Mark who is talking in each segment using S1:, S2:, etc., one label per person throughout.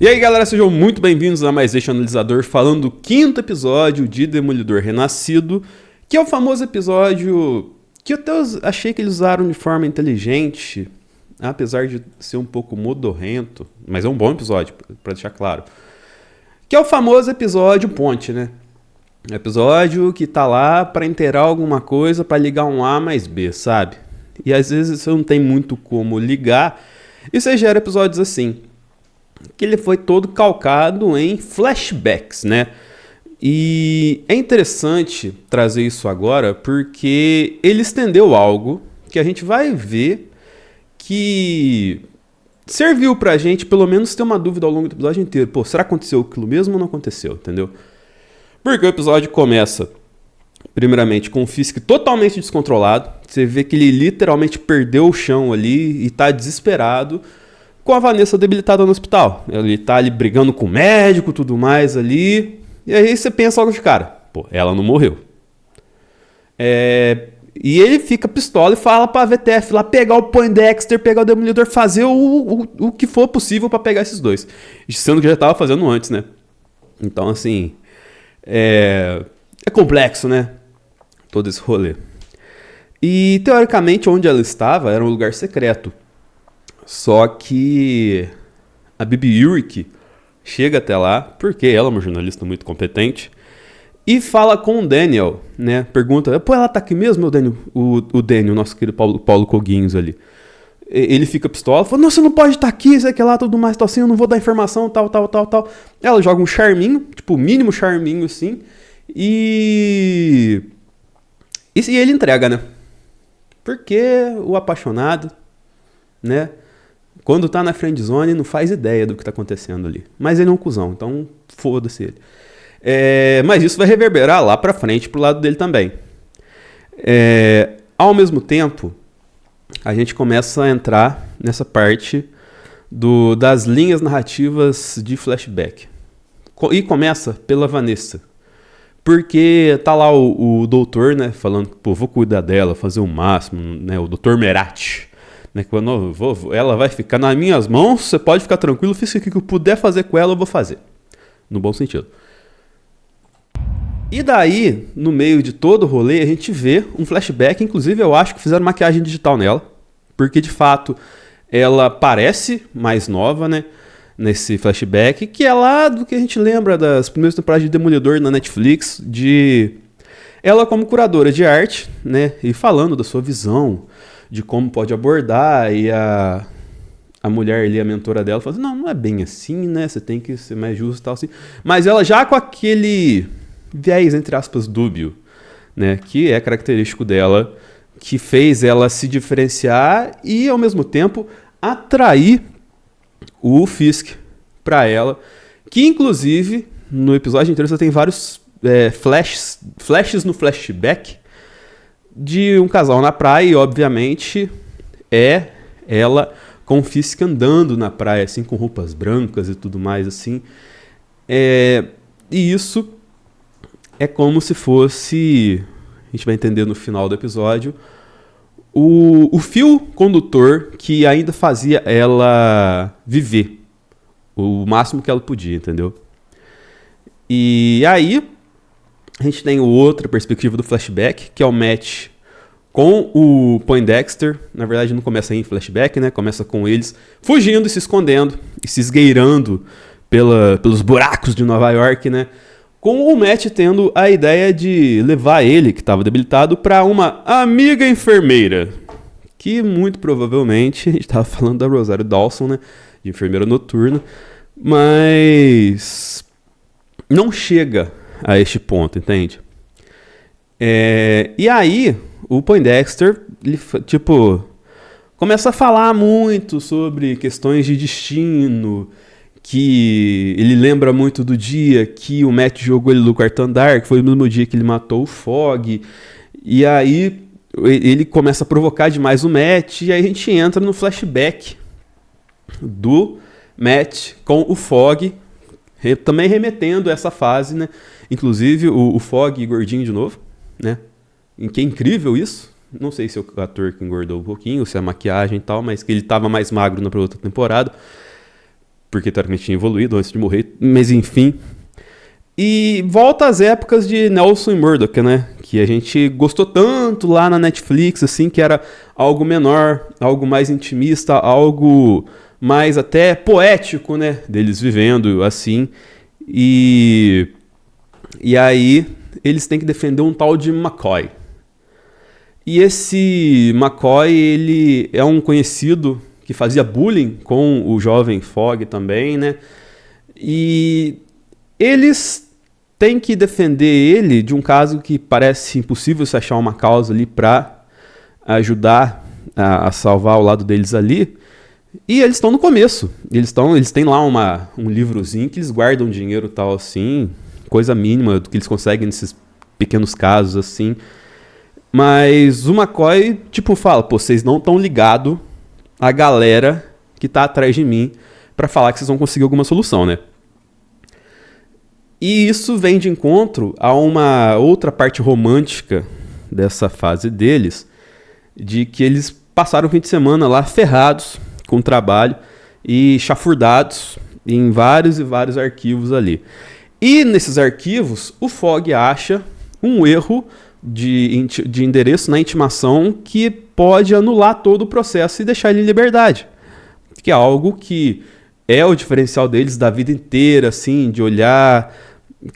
S1: E aí galera, sejam muito bem-vindos a mais este analisador falando do quinto episódio de Demolidor Renascido, que é o famoso episódio que eu até achei que eles usaram de forma inteligente, apesar de ser um pouco modorrento, mas é um bom episódio, pra deixar claro. Que é o famoso episódio ponte, né? Episódio que tá lá pra inteirar alguma coisa, pra ligar um A mais B, sabe? E às vezes você não tem muito como ligar, e você gera episódios assim. Que ele foi todo calcado em flashbacks, né? E é interessante trazer isso agora porque ele estendeu algo que a gente vai ver que serviu pra gente pelo menos ter uma dúvida ao longo do episódio inteiro. Pô, será que aconteceu aquilo mesmo ou não aconteceu, entendeu? Porque o episódio começa, primeiramente, com o Fisk totalmente descontrolado. Você vê que ele literalmente perdeu o chão ali e tá desesperado. Com a Vanessa debilitada no hospital. Ele tá ali brigando com o médico, tudo mais ali. E aí você pensa logo de cara, pô, ela não morreu. E ele fica pistola e fala pra VTF lá pegar o Poindexter, pegar o Demolidor, fazer o que for possível pra pegar esses dois. Sendo que já tava fazendo antes, né? Então, assim, é complexo, né? Todo esse rolê. E, teoricamente, onde ela estava era um lugar secreto. Só que a Bibi Urich chega até lá, porque ela é uma jornalista muito competente, e fala com o Daniel, né? Pergunta, pô, ela tá aqui mesmo, o Daniel, nosso querido Paulo Coguinhos ali. Ele fica pistola, fala, não, você não pode estar aqui, sei que lá, tudo mais, tal assim, eu não vou dar informação, tal. Ela joga um charminho, tipo, mínimo charminho, assim, e ele entrega, né? Porque o apaixonado, né? Quando tá na friendzone, não faz ideia do que tá acontecendo ali. Mas ele é um cuzão, então foda-se ele. Mas isso vai reverberar lá pra frente, pro lado dele também. Ao mesmo tempo, a gente começa a entrar nessa parte das linhas narrativas de flashback. E começa pela Vanessa. Porque tá lá o doutor, né, falando que, pô, vou cuidar dela, fazer o máximo, né, o doutor Merati. Né, quando ela vai ficar nas minhas mãos, você pode ficar tranquilo, fiz o que eu puder fazer com ela, eu vou fazer. No bom sentido. E daí, no meio de todo o rolê, a gente vê um flashback, inclusive eu acho que fizeram maquiagem digital nela, porque de fato ela parece mais nova, né, nesse flashback, que é lá do que a gente lembra das primeiras temporadas de Demolidor na Netflix, de ela como curadora de arte, né, e falando da sua visão, de como pode abordar, e a mulher ali, a mentora dela, fala assim, não é bem assim, né, você tem que ser mais justo e tal, assim. Mas ela já com aquele viés, entre aspas, dúbio, né, que é característico dela, que fez ela se diferenciar e, ao mesmo tempo, atrair o Fisk pra ela, que, inclusive, no episódio inteiro você tem vários flashes no flashback, de um casal na praia e, obviamente, é ela com o Fisk andando na praia, assim, com roupas brancas e tudo mais, assim. E isso é como se fosse, a gente vai entender no final do episódio, o fio condutor que ainda fazia ela viver o máximo que ela podia, entendeu? E aí a gente tem outra perspectiva do flashback, que é o match com o Poindexter. Na verdade, não começa em flashback, né? Começa com eles fugindo e se escondendo e se esgueirando pelos buracos de Nova York, né? Com o Matt tendo a ideia de levar ele, que estava debilitado, para uma amiga enfermeira. Que muito provavelmente, a gente estava falando da Rosário Dawson, né? De enfermeira noturna. Mas não chega a este ponto, entende? E aí, o Poindexter, ele, tipo, começa a falar muito sobre questões de destino, que ele lembra muito do dia que o Matt jogou ele no quarto andar, que foi o mesmo dia que ele matou o Fog, e aí ele começa a provocar demais o Matt, e aí a gente entra no flashback do Matt com o Fog, também remetendo a essa fase, né? Inclusive o Fog gordinho de novo, né? Que é incrível isso. Não sei se é o ator que engordou um pouquinho, se é a maquiagem e tal, mas que ele estava mais magro na outra temporada. porque teoricamente tinha evoluído antes de morrer, mas enfim. E volta às épocas de Nelson e Murdoch, né? Que a gente gostou tanto lá na Netflix, assim, que era algo menor, algo mais intimista, algo mais até poético, né? Deles vivendo assim. E aí eles têm que defender um tal de McCoy. E esse McCoy, ele é um conhecido que fazia bullying com o jovem Fogg também, né? E eles têm que defender ele de um caso que parece impossível se achar uma causa ali para ajudar a salvar o lado deles ali. E eles estão no começo. Eles têm lá um livrozinho que eles guardam dinheiro e tal assim, coisa mínima do que eles conseguem nesses pequenos casos assim. Mas o McCoy, tipo, fala, pô, vocês não estão ligados à galera que tá atrás de mim para falar que vocês vão conseguir alguma solução, né? E isso vem de encontro a uma outra parte romântica dessa fase deles, de que eles passaram o fim de semana lá ferrados com o trabalho e chafurdados em vários e vários arquivos ali. E nesses arquivos, o Fogg acha um erro de endereço na intimação que pode anular todo o processo e deixar ele em liberdade. Que é algo que é o diferencial deles da vida inteira, assim, de olhar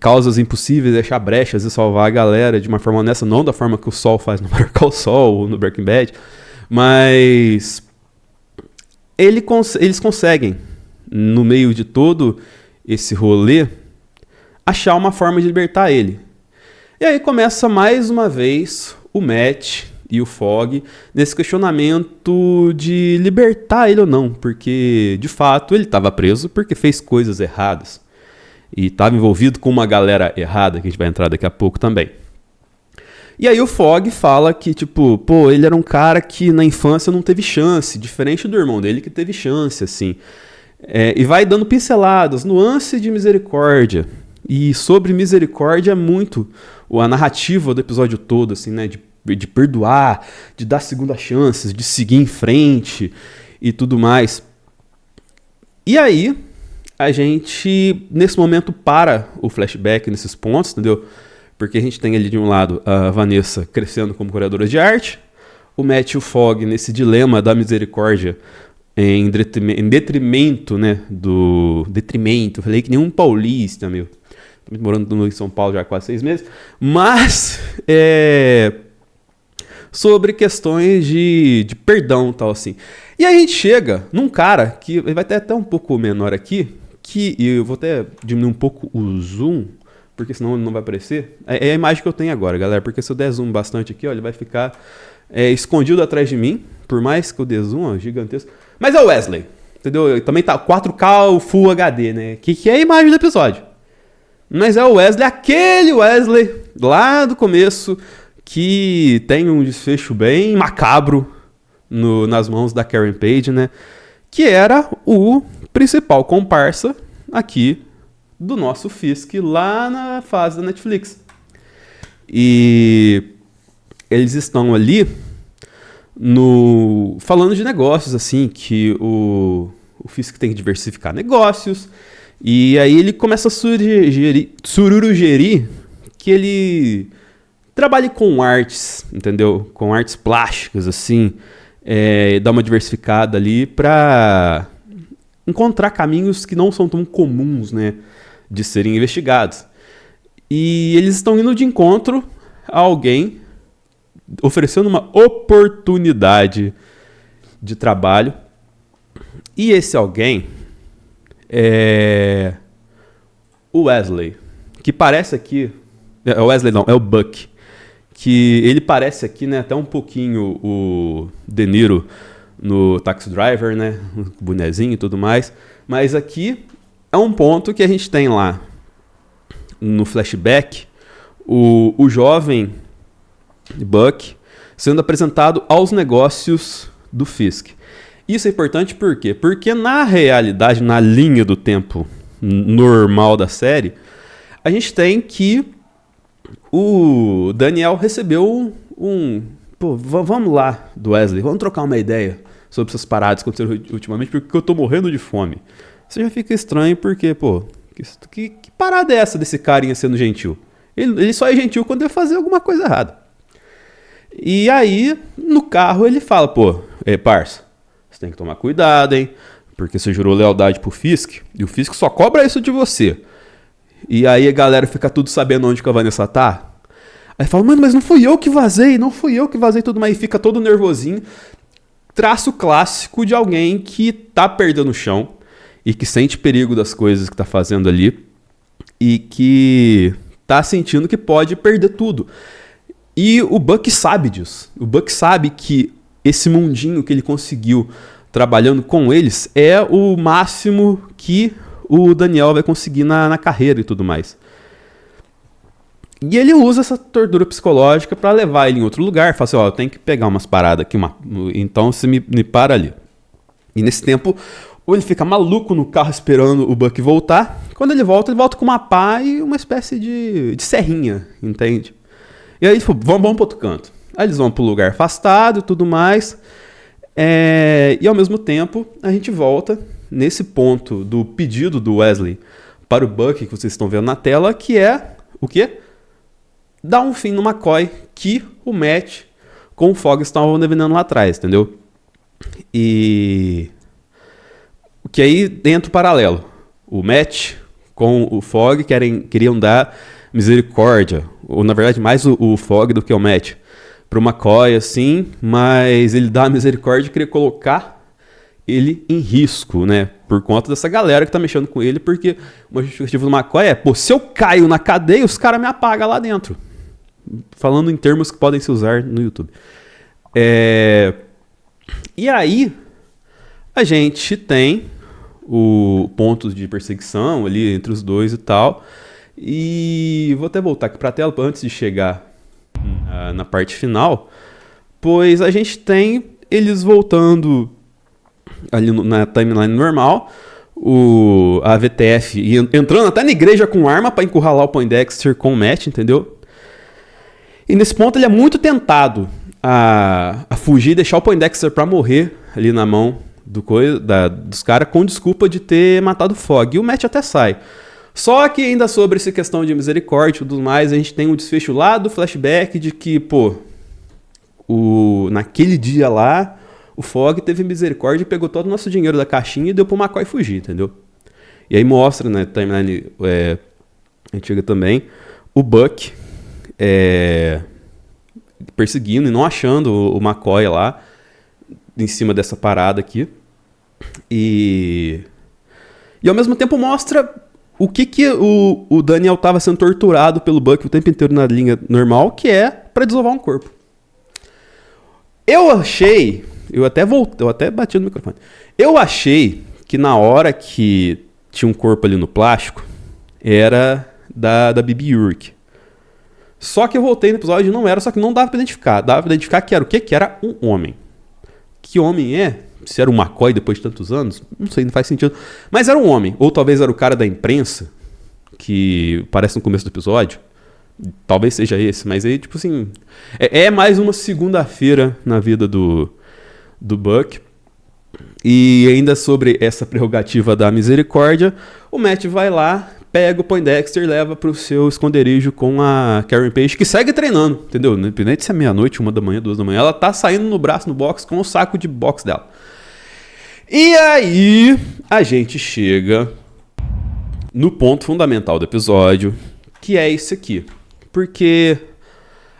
S1: causas impossíveis, deixar brechas e salvar a galera de uma forma honesta, não da forma que o Sol faz no Better Call Saul ou no Breaking Bad, mas eles conseguem, no meio de todo esse rolê, achar uma forma de libertar ele. E aí começa mais uma vez o Matt e o Fogg nesse questionamento de libertar ele ou não, porque de fato ele estava preso porque fez coisas erradas. E estava envolvido com uma galera errada, que a gente vai entrar daqui a pouco também. E aí o Fogg fala que, tipo, pô, ele era um cara que na infância não teve chance, diferente do irmão dele que teve chance, assim. E vai dando pinceladas, nuance de misericórdia. E sobre misericórdia é muito a narrativa do episódio todo, assim, né? De perdoar, de dar segunda chances, de seguir em frente e tudo mais. E aí a gente, nesse momento, para o flashback nesses pontos, entendeu? Porque a gente tem ali de um lado a Vanessa crescendo como curadora de arte, o Matt e o Fogg nesse dilema da misericórdia em detrimento, né, detrimento, falei que nem um paulista, meu. Tô morando em São Paulo já há quase 6 meses, mas sobre questões de perdão e tal assim. E aí a gente chega num cara que vai ter até um pouco menor aqui, que eu vou até diminuir um pouco o zoom, porque senão ele não vai aparecer. É a imagem que eu tenho agora, galera, porque se eu der zoom bastante aqui, ó, ele vai ficar escondido atrás de mim, por mais que eu dê zoom, ó, gigantesco. Mas é o Wesley, entendeu? Também tá 4K Full HD, né? Que é a imagem do episódio. Mas é o Wesley, aquele Wesley lá do começo, que tem um desfecho bem macabro nas mãos da Karen Page, né? Que era o principal comparsa aqui do nosso Fisk lá na fase da Netflix. E eles estão ali falando de negócios, assim, que o Fisk tem que diversificar negócios. E aí ele começa a surugerir que ele trabalhe com artes, entendeu? Com artes plásticas, assim, dar uma diversificada ali para encontrar caminhos que não são tão comuns, né, de serem investigados. E eles estão indo de encontro a alguém oferecendo uma oportunidade de trabalho. E esse alguém é o Wesley, que parece aqui... O Wesley não, é o Buck. Que ele parece aqui, né, até um pouquinho o De Niro no Taxi Driver, né, o bonezinho e tudo mais. Mas aqui é um ponto que a gente tem lá no flashback o jovem Buck sendo apresentado aos negócios do Fisk. Isso é importante por quê? Porque na realidade, na linha do tempo normal da série, a gente tem que o Daniel recebeu pô, vamos lá do Wesley, vamos trocar uma ideia sobre essas paradas que aconteceram ultimamente, porque eu tô morrendo de fome. você já fica estranho porque, pô, que parada é essa desse carinha sendo gentil? Ele só é gentil quando ele fazer alguma coisa errada. E aí, no carro, ele fala, pô, parça, você tem que tomar cuidado, hein? Porque você jurou lealdade pro Fisk, e o Fisk só cobra isso de você. E aí a galera fica tudo sabendo onde que a Vanessa tá. Aí fala, mano, mas não fui eu que vazei tudo, mas fica todo nervosinho. Traço clássico de alguém que tá perdendo o chão e que sente perigo das coisas que tá fazendo ali e que tá sentindo que pode perder tudo. E o Buck sabe disso. O Buck sabe que esse mundinho que ele conseguiu trabalhando com eles é o máximo que o Daniel vai conseguir na carreira e tudo mais. E ele usa essa tortura psicológica para levar ele em outro lugar. Fala assim, ó, eu tenho que pegar umas paradas aqui, então você me para ali. E nesse tempo, ou ele fica maluco no carro esperando o Buck voltar. Quando ele volta com uma pá e uma espécie de serrinha, entende? E aí, tipo, vamos para outro canto. Aí eles vão para um lugar afastado e tudo mais. E ao mesmo tempo, a gente volta nesse ponto do pedido do Wesley para o Buck, que vocês estão vendo na tela, que é o quê? Dar um fim no McCoy que o Matt com o Fogg estavam envenenando lá atrás, entendeu? E que aí entra o paralelo. O Matt com o Fogg queriam dar misericórdia, ou na verdade mais o Fogg do que o Matt, pro McCoy, assim, mas ele dá a misericórdia e queria colocar ele em risco, né? Por conta dessa galera que tá mexendo com ele, porque uma justificativa do McCoy é, pô, se eu caio na cadeia, os caras me apagam lá dentro. Falando em termos que podem se usar no YouTube. E aí, a gente tem o ponto de perseguição ali entre os dois e tal. E vou até voltar aqui pra tela antes de chegar na parte final, pois a gente tem eles voltando ali na timeline normal, a VTF entrando até na igreja com arma pra encurralar o Poindexter com o Matt, entendeu? E nesse ponto ele é muito tentado a fugir e deixar o Poindexter pra morrer ali na mão dos caras com desculpa de ter matado o Fogg. E o Matt até sai. Só que ainda sobre essa questão de misericórdia e tudo mais, a gente tem um desfecho lá do flashback de que, pô, naquele dia lá, o Fogg teve misericórdia e pegou todo o nosso dinheiro da caixinha e deu pro McCoy fugir, entendeu? E aí mostra, né, timeline antiga também, o Buck perseguindo e não achando o McCoy lá, em cima dessa parada aqui. E ao mesmo tempo mostra o que o Daniel tava sendo torturado pelo Buck o tempo inteiro na linha normal, que é pra desovar um corpo. Eu até bati no microfone. Eu achei que na hora que tinha um corpo ali no plástico, era da Bibi Urk. Só que eu voltei no episódio e não era, só que não dava pra identificar. Dava pra identificar que era o quê? Que era um homem. Que homem é? Se era um McCoy depois de tantos anos? Não sei, não faz sentido. Mas era um homem. Ou talvez era o cara da imprensa, que aparece no começo do episódio. Talvez seja esse, mas aí, tipo assim... É mais uma segunda-feira na vida do Buck. E ainda sobre essa prerrogativa da misericórdia, o Matt vai lá, pega o Poindexter e leva pro seu esconderijo com a Karen Page, que segue treinando, entendeu? Independente se é meia-noite, 1 da manhã, 2 da manhã, ela tá saindo no braço, no box, com o saco de boxe dela. E aí, a gente chega no ponto fundamental do episódio, que é esse aqui. Porque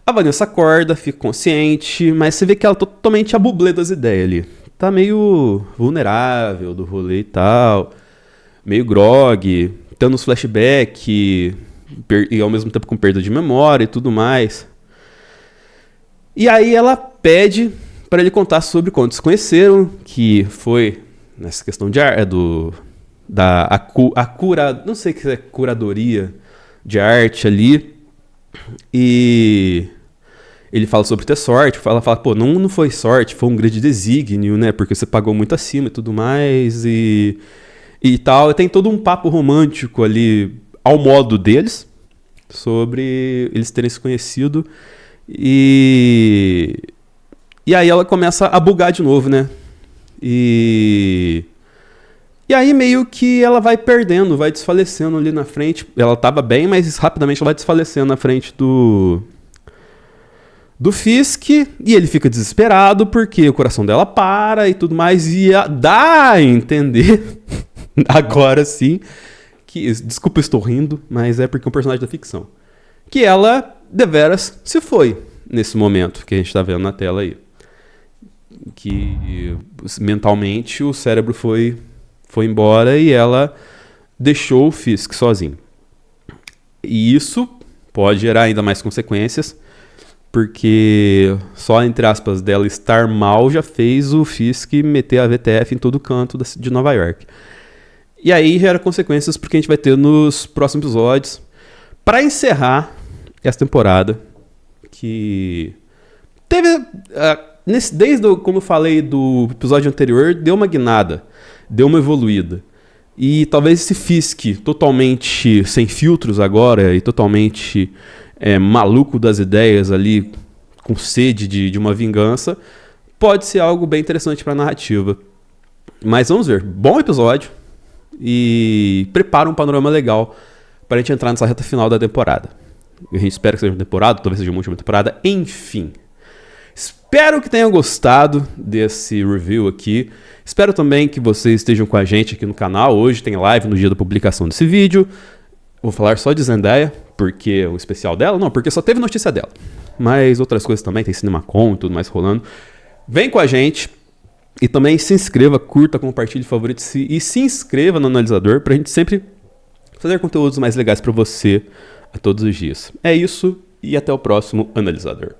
S1: a Vanessa acorda, fica consciente, mas você vê que ela tá totalmente a bublê das ideias ali. Tá meio vulnerável do rolê e tal, meio grog, tendo uns flashbacks e ao mesmo tempo com perda de memória e tudo mais. E aí ela pede para ele contar sobre quando se conheceram, que foi nessa questão de não sei o que é curadoria de arte ali. E ele fala sobre ter sorte, ela fala, pô, não foi sorte, foi um grande desígnio, né, porque você pagou muito acima e tudo mais, e tal, e tem todo um papo romântico ali, ao modo deles, sobre eles terem se conhecido, e aí ela começa a bugar de novo, né, e E aí meio que ela vai perdendo, vai desfalecendo ali na frente. Ela tava bem, mas rapidamente ela vai desfalecendo na frente do Fisk. E ele fica desesperado porque o coração dela para e tudo mais. E dá a entender, agora sim, que... Desculpa, eu estou rindo, mas é porque é um personagem da ficção. Que ela, deveras, se foi nesse momento que a gente tá vendo na tela aí. Que mentalmente o cérebro foi embora e ela deixou o Fisk sozinho. E isso pode gerar ainda mais consequências, porque só, entre aspas, dela estar mal já fez o Fisk meter a VTF em todo canto de Nova York. E aí gera consequências porque a gente vai ter nos próximos episódios. Para encerrar essa temporada, que teve... como eu falei do episódio anterior, deu uma guinada, deu uma evoluída. E talvez esse Fisk totalmente sem filtros agora e totalmente maluco das ideias ali, com sede de uma vingança, pode ser algo bem interessante para a narrativa. Mas vamos ver. Bom episódio e prepara um panorama legal para a gente entrar nessa reta final da temporada. A gente espera que seja uma temporada, talvez seja uma última temporada, enfim. Espero que tenham gostado desse review aqui. Espero também que vocês estejam com a gente aqui no canal. Hoje tem live no dia da publicação desse vídeo. Vou falar só de Zendaya, porque o especial dela... Não, porque só teve notícia dela. Mas outras coisas também, tem CinemaCon e tudo mais rolando. Vem com a gente. E também se inscreva, curta, compartilhe, favorite e se inscreva no Analisador pra gente sempre fazer conteúdos mais legais pra você a todos os dias. É isso e até o próximo Analisador.